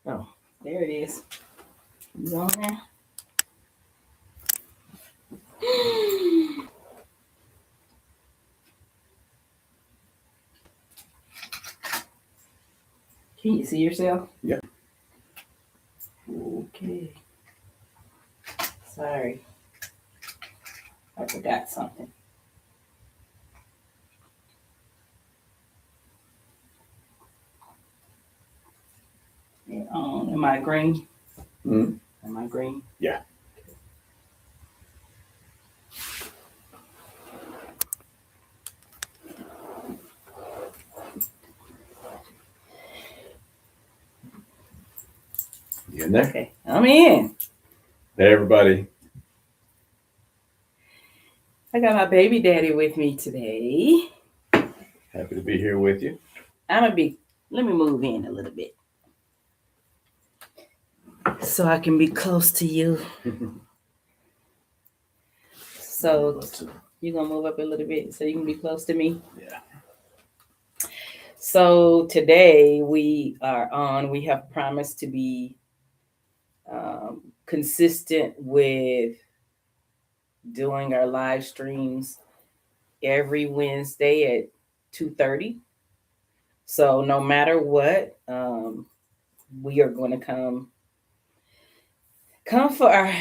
Oh, there it is. You on there? Can you see yourself? Yeah. Okay. Sorry, I forgot something. Yeah, am I green? Mm-hmm. Am I green? Yeah. You in there? Okay, I'm in. Hey, everybody. I got my baby daddy with me today. Happy to be here with you. Let me move in a little bit so I can be close to you. So you're gonna move up a little bit so you can be close to me? Yeah. So today we have promised to be consistent with doing our live streams every Wednesday at 2:30. So no matter what, we are going to come for our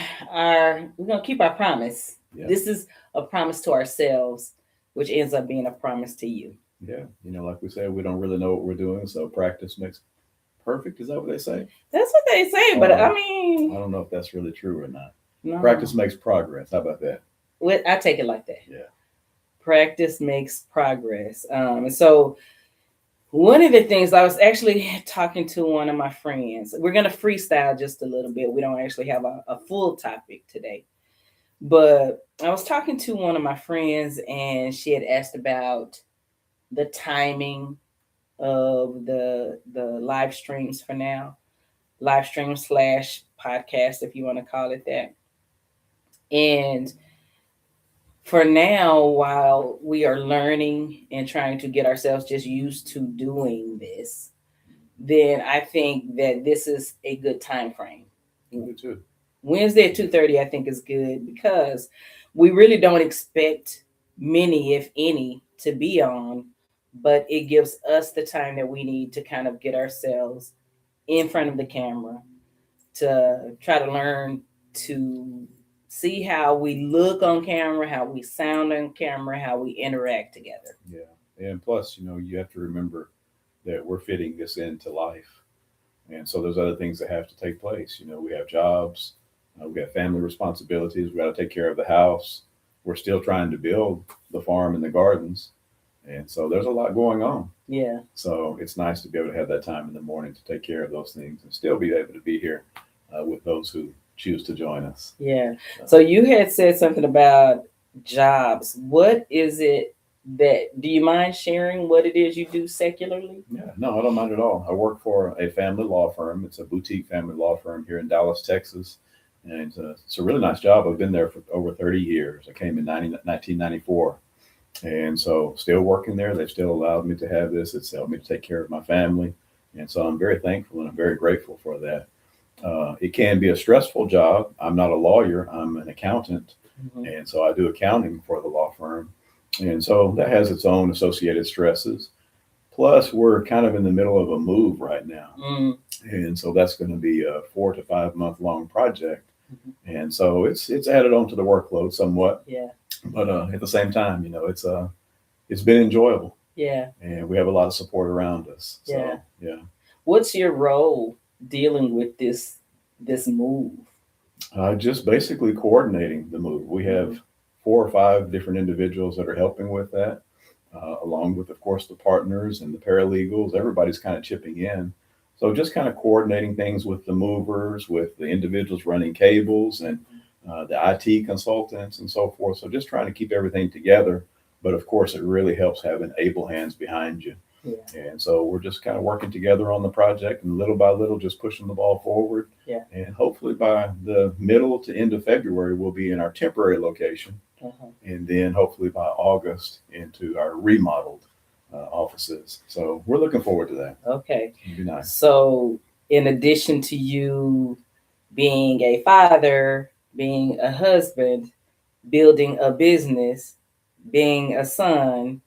we're going to keep our promise. Yeah. This is a promise to ourselves, which ends up being a promise to you. Yeah. Like we said, we don't really know what we're doing, so practice makes perfect. Is that what they say? That's what they say, but I mean, I don't know if that's really true or not. No. Practice makes progress. How about that? I take it like that. Yeah. Practice makes progress. And so one of the things I was actually talking to one of my friends, we're going to freestyle just a little bit. We don't actually have a full topic today, but I was talking to one of my friends and she had asked about the timing of the live streams for now, live stream / podcast, if you want to call it that. And for now, while we are learning and trying to get ourselves just used to doing this, then I think that this is a good time frame. Me too. Wednesday at 2:30, I think, is good because we really don't expect many, if any, to be on, but it gives us the time that we need to kind of get ourselves in front of the camera to try to learn to see how we look on camera, how we sound on camera, how we interact together. Yeah. And plus, you have to remember that we're fitting this into life. And so there's other things that have to take place. We have jobs, we have family responsibilities, we got to take care of the house. We're still trying to build the farm and the gardens. And so there's a lot going on. Yeah. So it's nice to be able to have that time in the morning to take care of those things and still be able to be here with those who choose to join us. Yeah. So you had said something about jobs. What is it do you mind sharing what it is you do secularly? Yeah, no, I don't mind at all. I work for a family law firm. It's a boutique family law firm here in Dallas, Texas. And it's a really nice job. I've been there for over 30 years. I came in 1994. And so still working there. They've still allowed me to have this. It's helped me to take care of my family. And so I'm very thankful and I'm very grateful for that. It can be a stressful job. I'm not a lawyer. I'm an accountant. Mm-hmm. And so I do accounting for the law firm. And so that has its own associated stresses. Plus, we're kind of in the middle of a move right now. Mm. And so that's going to be a 4 to 5 month long project. Mm-hmm. And so it's added on to the workload somewhat. Yeah. But at the same time, it's been enjoyable. Yeah. And we have a lot of support around us. So, yeah. Yeah. What's your role dealing with this move? Just basically coordinating the move. We have 4 or 5 different individuals that are helping with that, along with, of course, the partners and the paralegals. Everybody's kind of chipping in. So just kind of coordinating things with the movers, with the individuals running cables and the IT consultants and so forth. So just trying to keep everything together. But of course, it really helps having able hands behind you. Yeah. And so we're just kind of working together on the project and little by little just pushing the ball forward. Yeah. And hopefully by the middle to end of February, we'll be in our temporary location. Uh-huh. And then hopefully by August into our remodeled offices. So we're looking forward to that. Okay. It'd be nice. So in addition to you being a father, being a husband, building a business, being a son,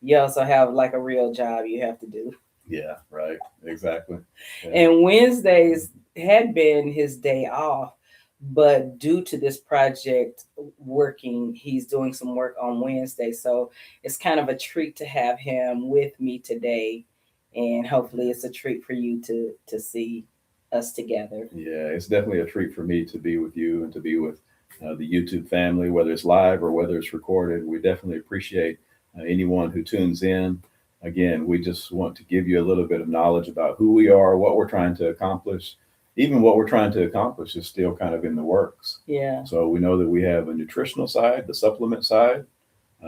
you also have like a real job you have to do. Yeah, right. Exactly. Yeah. And Wednesdays had been his day off, but due to this project working, he's doing some work on Wednesday. So it's kind of a treat to have him with me today. And hopefully it's a treat for you to see us together. Yeah, it's definitely a treat for me to be with you and to be with the YouTube family, whether it's live or whether it's recorded. We definitely appreciate anyone who tunes in. Again, we just want to give you a little bit of knowledge about who we are, what we're trying to accomplish. Even what we're trying to accomplish is still kind of in the works. Yeah. So we know that we have a nutritional side, the supplement side.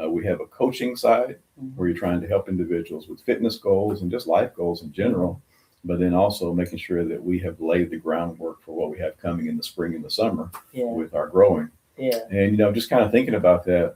We have a coaching side where you're trying to help individuals with fitness goals and just life goals in general, but then also making sure that we have laid the groundwork for what we have coming in the spring and the summer Yeah. with our growing. Yeah. And, just kind of thinking about that,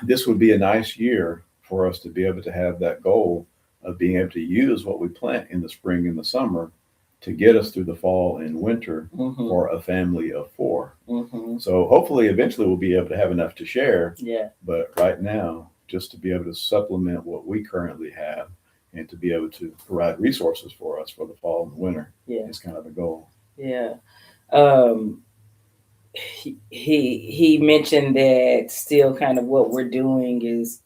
this would be a nice year for us to be able to have that goal of being able to use what we plant in the spring and the summer to get us through the fall and winter Mm-hmm. for a family of 4. Mm-hmm. So hopefully, eventually, we'll be able to have enough to share. Yeah. But right now, just to be able to supplement what we currently have and to be able to provide resources for us for the fall and the winter Yeah. is kind of the goal. Yeah. He mentioned that still kind of what we're doing is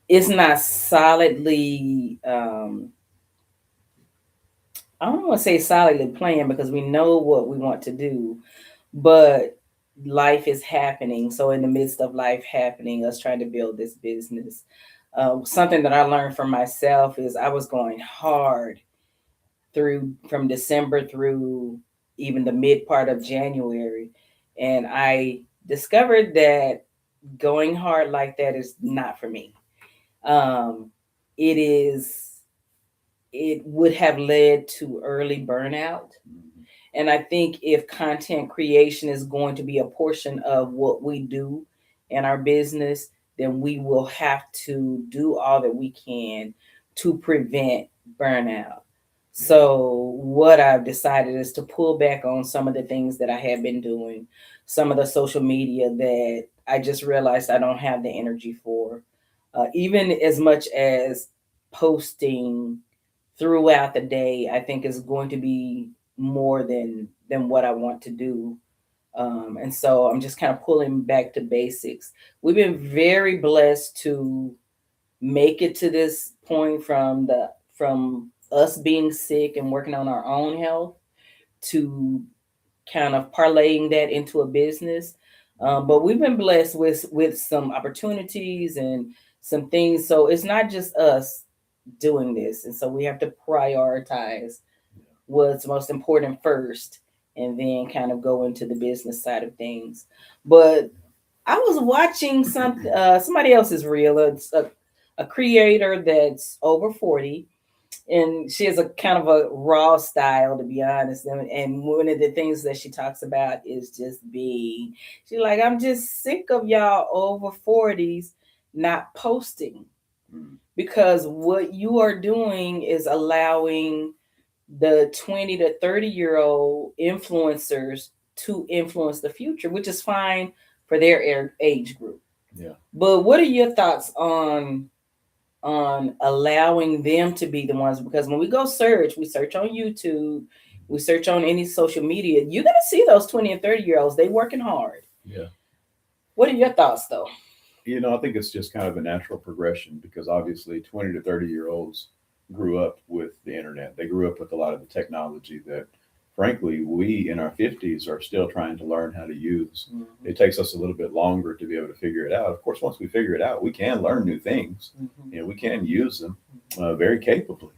it's not solidly I don't want to say solidly planned because we know what we want to do, but life is happening. So in the midst of life happening, us trying to build this business, something that I learned for myself is I was going hard through from December through even the mid part of January. And I discovered that going hard like that is not for me. Um, it is, it would have led to early burnout. And I think if content creation is going to be a portion of what we do in our business, then we will have to do all that we can to prevent burnout. So, what I've decided is to pull back on some of the things that I have been doing, some of the social media that I just realized I don't have the energy for, even as much as posting throughout the day. I think is going to be more than what I want to do. And so I'm just kind of pulling back to basics. We've been very blessed to make it to this point from us being sick and working on our own health to kind of parlaying that into a business. But we've been blessed with some opportunities and some things. So it's not just us doing this, and so we have to prioritize what's most important first, and then kind of go into the business side of things. But I was watching somebody else's reel. It's a creator that's over 40, and she has a kind of a raw style, to be honest. And one of the things that she talks about is just being, she's like, I'm just sick of y'all over 40s not posting, because what you are doing is allowing the 20 to 30-year-old influencers to influence the future, which is fine for their age group. Yeah. But what are your thoughts on allowing them to be the ones? Because when we go search, we search on YouTube, we search on any social media, you're going to see those 20 and 30-year-olds. They working hard. Yeah. What are your thoughts, though? I think it's just kind of a natural progression because obviously 20 to 30-year-olds grew up with the internet. They grew up with a lot of the technology that, frankly, we in our 50s are still trying to learn how to use. Mm-hmm. It takes us a little bit longer to be able to figure it out. Of course, once we figure it out, we can learn new things. Mm-hmm. We can use them very capably,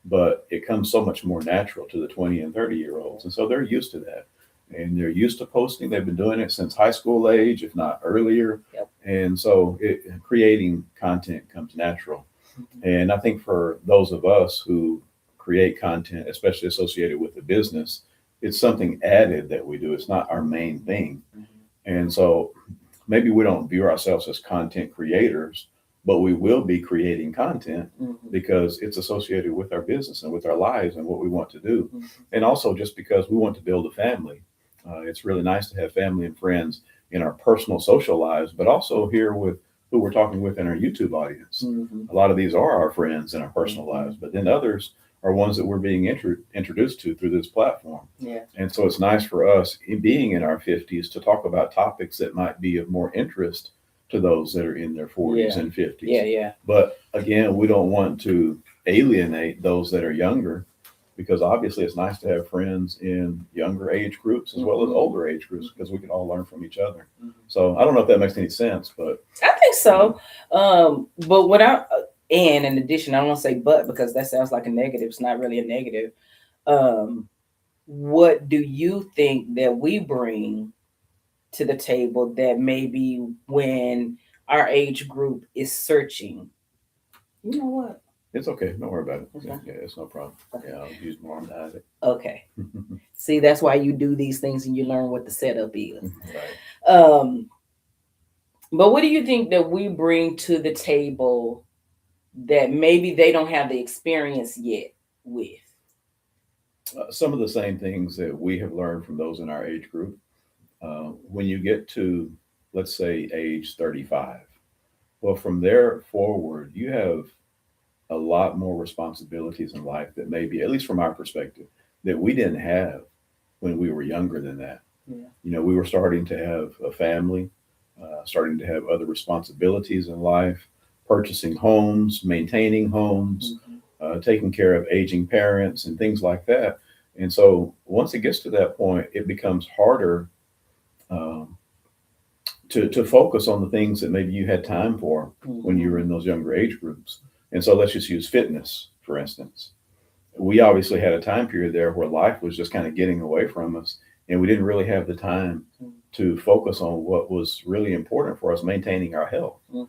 but it comes so much more natural to the 20 and 30-year-olds. And so they're used to that. And they're used to posting. They've been doing it since high school age, if not earlier. Yep. And so creating content comes natural. Mm-hmm. And I think for those of us who create content, especially associated with the business, it's something added that we do. It's not our main thing. Mm-hmm. And so maybe we don't view ourselves as content creators, but we will be creating content Mhm. because it's associated with our business and with our lives and what we want to do. Mhm. And also just because we want to build a family. It's really nice to have family and friends in our personal social lives, but also here with who we're talking with in our YouTube audience. Mhm. A lot of these are our friends in our personal Mhm. lives, but then others are ones that we're being introduced to through this platform. Yeah. And so it's nice for us, in being in our 50s, to talk about topics that might be of more interest to those that are in their 40s Yeah. and 50s. Yeah. Yeah. But again, we don't want to alienate those that are younger, because obviously it's nice to have friends in younger age groups as well as Mhm. older age groups, because we can all learn from each other. Mhm. So I don't know if that makes any sense, but I think so. But what I and in addition, I don't want to say but because that sounds like a negative. It's not really a negative. Um, what do you think that we bring to the table that maybe when our age group is searching? You know what? it's okay. Don't worry about it. Okay. Yeah, it's no problem. Yeah, I'll use my arm to hide it. Okay. See, that's why you do these things and you learn what the setup is. Right. Um, but what do you think that we bring to the table that maybe they don't have the experience yet with? Some of the same things that we have learned from those in our age group. When you get to, let's say, age 35, well, from there forward, you have a lot more responsibilities in life that maybe, at least from our perspective, that we didn't have when we were younger than that. Yeah. You know, we were starting to have a family, starting to have other responsibilities in life, purchasing homes, maintaining homes, taking care of aging parents, and things like that. And so once it gets to that point, it becomes harder um, to focus on the things that maybe you had time for when you were in those younger age groups. And so let's just use fitness, for instance. We obviously had a time period there where life was just kind of getting away from us, and we didn't really have the time to focus on what was really important for us, maintaining our health. Mhm.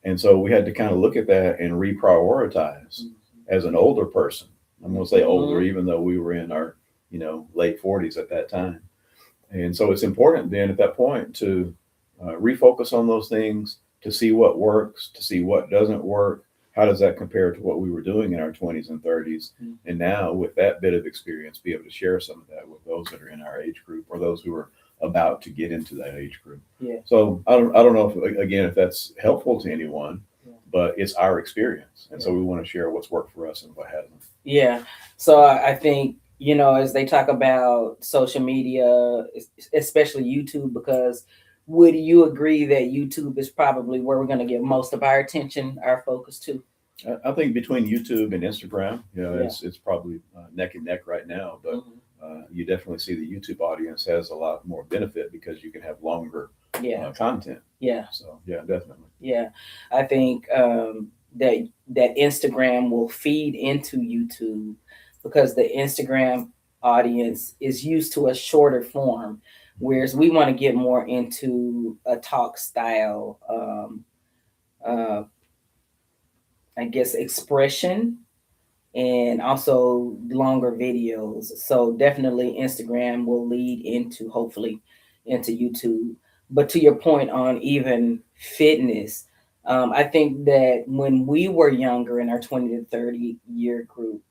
And so we had to kind of look at that and reprioritize as an older person. I'm going to say older, even though we were in our, late 40s at that time. And so it's important then at that point to refocus on those things, to see what works, to see what doesn't work. How does that compare to what we were doing in our 20s and 30s? And now, with that bit of experience, be able to share some of that with those that are in our age group or those who are about to get into that age group. Yeah. So I don't know if that's helpful to anyone, but it's our experience, and so we want to share what's worked for us and what hasn't. Yeah. So I think, as they talk about social media, especially YouTube, because would you agree that YouTube is probably where we're going to give most of our attention, our focus to? I think between YouTube and Instagram, Yeah. it's probably neck and neck right now, but you definitely see the YouTube audience has a lot more benefit because you can have longer Yeah. content. Yeah. So yeah, definitely. Yeah. I think that Instagram will feed into YouTube because the Instagram audience is used to a shorter form, whereas we want to get more into a talk style, uh, I guess, expression and also longer videos. So definitely Instagram will lead into, hopefully, into YouTube. But to your point on even fitness, I think that when we were younger in our 20 to 30 year group,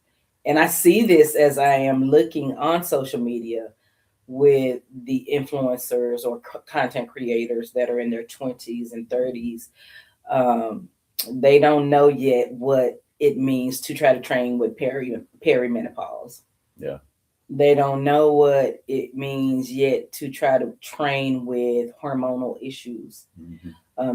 and I see this as I am looking on social media with the influencers or content creators that are in their 20s and 30s, um, they don't know yet what it means to try to train with perimenopause. Yeah. They don't know what it means yet to try to train with hormonal issues.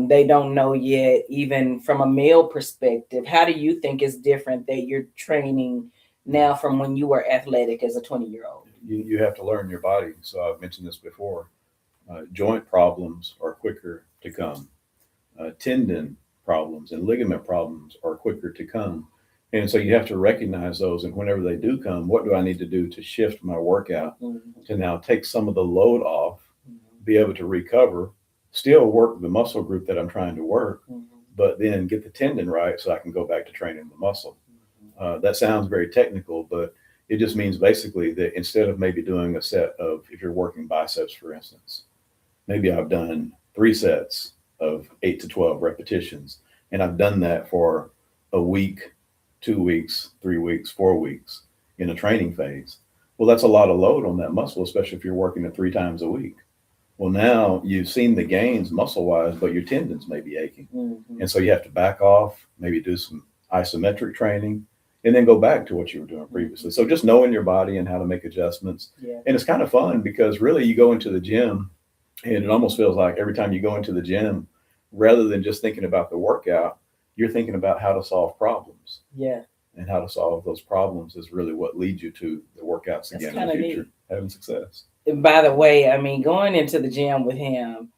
They don't know yet, even from a male perspective, how do you think is different that you're training now from when you were athletic as a 20-year-old? You have to learn your body. So I've mentioned this before. Joint problems are quicker to come. Tendon problems and ligament problems are quicker to come. And so you have to recognize those. And whenever they do come, what do I need to do to shift my workout to now take some of the load off, be able to recover, still work the muscle group that I'm trying to work, but then get the tendon right so I can go back to training the muscle. That sounds very technical, but it just means basically that instead of maybe doing a set of, if you're working biceps, for instance, maybe I've done 3 sets of 8 to 12 repetitions. And I've done that for a week, 2 weeks, 3 weeks, 4 weeks in a training phase. Well, that's a lot of load on that muscle, especially if you're working it 3 times a week. Well, now you've seen the gains muscle wise, but your tendons may be aching. Mm-hmm. And so you have to back off, maybe do some isometric training, and then go back to what you were doing previously. So just knowing your body and how to make adjustments. Yeah. And it's kind of fun because really you go into the gym and it almost feels like every time you go into the gym, rather than just thinking about the workout, you're thinking about how to solve problems. Yeah. And how to solve those problems is really what leads you to the workouts again in the future, having success. And by the way, I mean, going into the gym with him,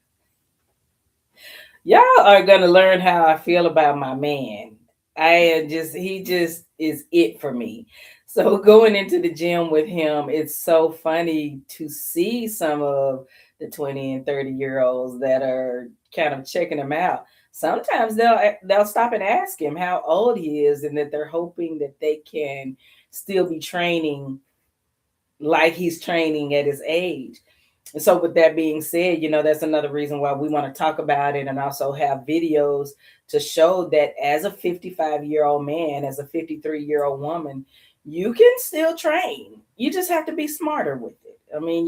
y'all are going to learn how I feel about my man. He just is it for me. So going into the gym with him, it's so funny to see some of the 20 and 30-year-olds that are kind of checking him out. Sometimes they'll stop and ask him how old he is, and that they're hoping that they can still be training like he's training at his age. And so with that being said, that's another reason why we want to talk about it and also have videos to show that as a 55-year-old man, as a 53-year-old woman, you can still train. You just have to be smarter with it. I mean,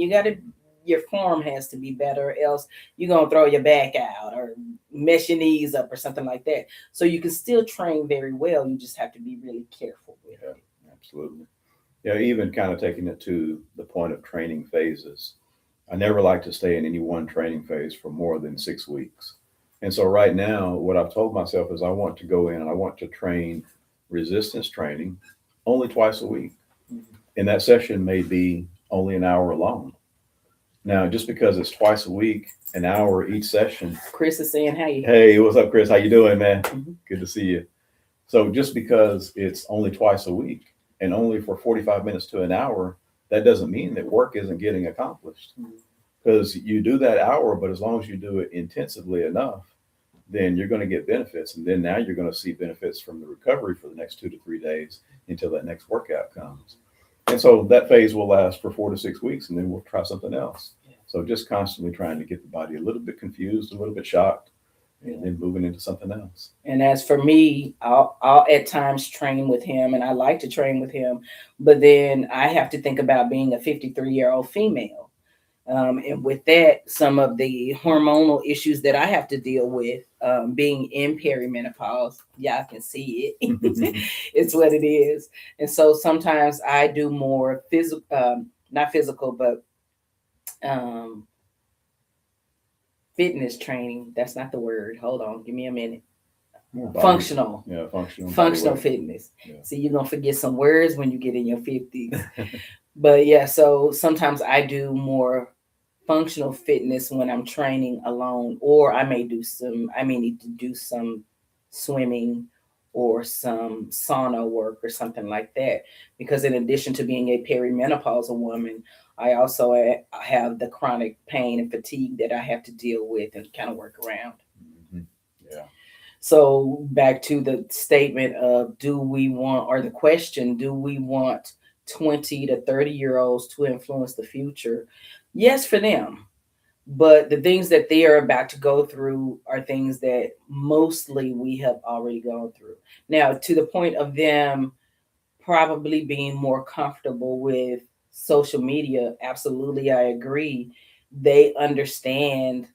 your form has to be better, else you're going to throw your back out or mess your knees up or something like that. So you can still train very well. You just have to be really careful with it. Absolutely. Yeah, even kind of taking it to the point of training phases. I never like to stay in any one training phase for more than 6 weeks. And so right now, what I've told myself is I want to go in and I want to train resistance training only twice a week. Mm-hmm. And that session may be only an hour long. Now, just because it's twice a week, an hour each session. Chris is saying, hey, what's up, Chris? How you doing, man? Mm-hmm. Good to see you. So just because it's only twice a week and only for 45 minutes to an hour, that doesn't mean that work isn't getting accomplished. Because you do that hour, but as long as you do it intensively enough, then you're going to get benefits. And then now you're going to see benefits from the recovery for the next 2 to 3 days until that next workout comes. And so that phase will last for 4 to 6 weeks, and then we'll try something else. Yeah. So just constantly trying to get the body a little bit confused, a little bit shocked, and then moving into something else. And as for me, I'll at times train with him, and I like to train with him, but then I have to think about being a 53-year-old female. And with that, some of the hormonal issues that I have to deal with, being in perimenopause, y'all can see it. It's what it is. And so sometimes I do more physical, not physical, but fitness training. That's not the word. Hold on. Give me a minute. Functional. Yeah, functional fitness. Yeah. See, you're going to forget some words when you get in your 50s. But yeah, so sometimes I do more functional fitness when I'm training alone, or I may need to do some swimming or some sauna work or something like that. Because in addition to being a perimenopausal woman, I also have the chronic pain and fatigue that I have to deal with and kind of work around. Mm-hmm. Yeah. So back to the statement of do we want 20 to 30-year-olds to influence the future? Yes, for them. But the things that they are about to go through are things that mostly we have already gone through. Now, to the point of them probably being more comfortable with social media, absolutely, I agree. They understand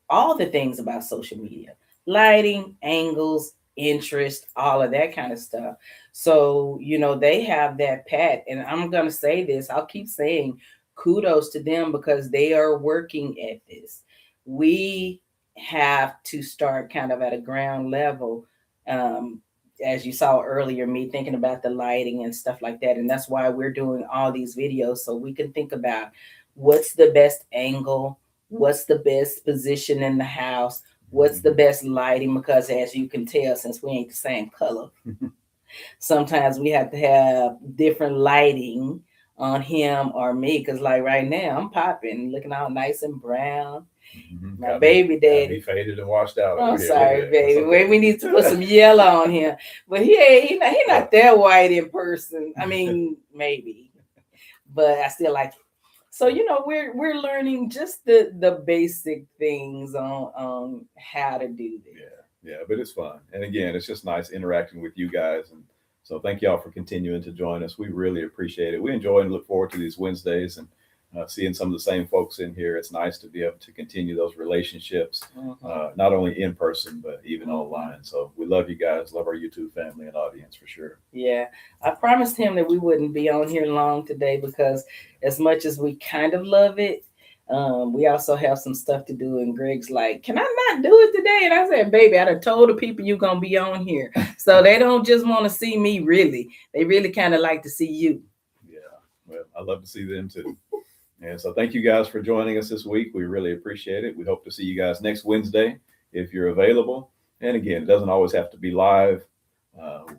all the things about social media, lighting, angles, interest, all of that kind of stuff. So, they have that pat. And I'm going to say this, I'll keep saying kudos to them because they are working at this. We have to start kind of at a ground level. As you saw earlier, me thinking about the lighting and stuff like that. And that's why we're doing all these videos so we can think about what's the best angle, what's the best position in the house, what's the best lighting, because as you can tell, since we ain't the same color, sometimes we have to have different lighting on him or me, because like right now I'm popping, looking all nice and brown. Mm-hmm. My baby daddy. He faded and washed out. I'm sorry, baby. Okay. We need to put some yellow on him. But he not that white in person. I mean, maybe. But I still like it. So, we're learning just the basic things on how to do this. Yeah. Yeah, but it's fun. And again, it's just nice interacting with you guys. And so thank y'all for continuing to join us. We really appreciate it. We enjoy and look forward to these Wednesdays and seeing some of the same folks in here. It's nice to be able to continue those relationships, not only in person, but even online. So we love you guys, love our YouTube family and audience for sure. Yeah, I promised him that we wouldn't be on here long today because as much as we kind of love it, we also have some stuff to do. And Greg's like, "Can I not do it today?" And I said, "Baby, I done told the people you're gonna be on here, so they don't just want to see me. Really, they really kind of like to see you." Yeah, well, I love to see them too. And so thank you guys for joining us this week. We really appreciate it. We hope to see you guys next Wednesday if you're available. And again, it doesn't always have to be live.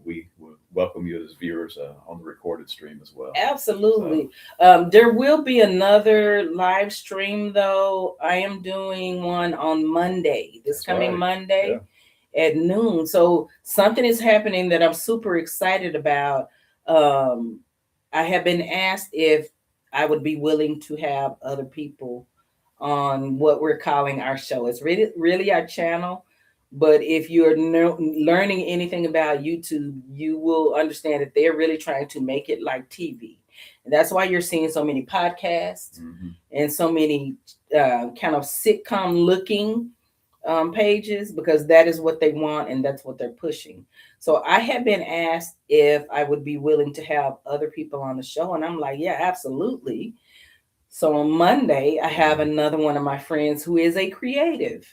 We welcome you as viewers on the recorded stream as well. Absolutely. There will be another live stream, though. I am doing one on Monday, this coming Monday at noon. So something is happening that I'm super excited about. I have been asked if I would be willing to have other people on what we're calling our show. It's really our channel. But if you're learning anything about YouTube, you will understand that they're really trying to make it like TV. And that's why you're seeing so many podcasts and so many kind of sitcom looking pages, because that is what they want and that's what they're pushing. So I have been asked if I would be willing to have other people on the show. And I'm like, yeah, absolutely. So on Monday, I have another one of my friends who is a creative.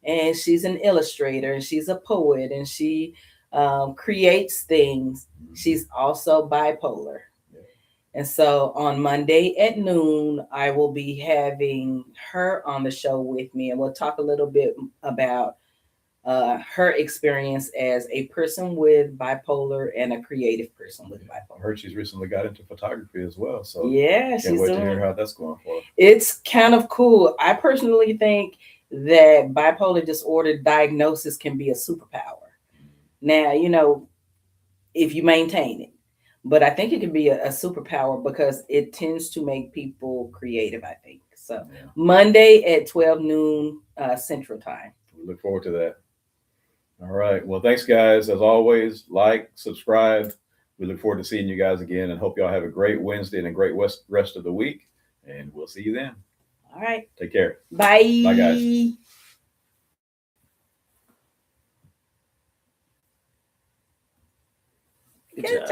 And she's an illustrator, and she's a poet, and she creates things. She's also bipolar. And so on Monday at noon, I will be having her on the show with me, and we'll talk a little bit about her experience as a person with bipolar and a creative person with bipolar. I heard she's recently got into photography as well. So yeah, can't wait to hear how that's going for her. It's kind of cool. I personally think that bipolar disorder diagnosis can be a superpower. Now, if you maintain it, but I think it can be a superpower because it tends to make people creative, I think. So Monday at 12 noon Central Time. We look forward to that. All right. Well, thanks, guys. As always, like, subscribe. We look forward to seeing you guys again and hope y'all have a great Wednesday and a great rest of the week. And we'll see you then. All right. Take care. Bye. Bye, guys. Good job.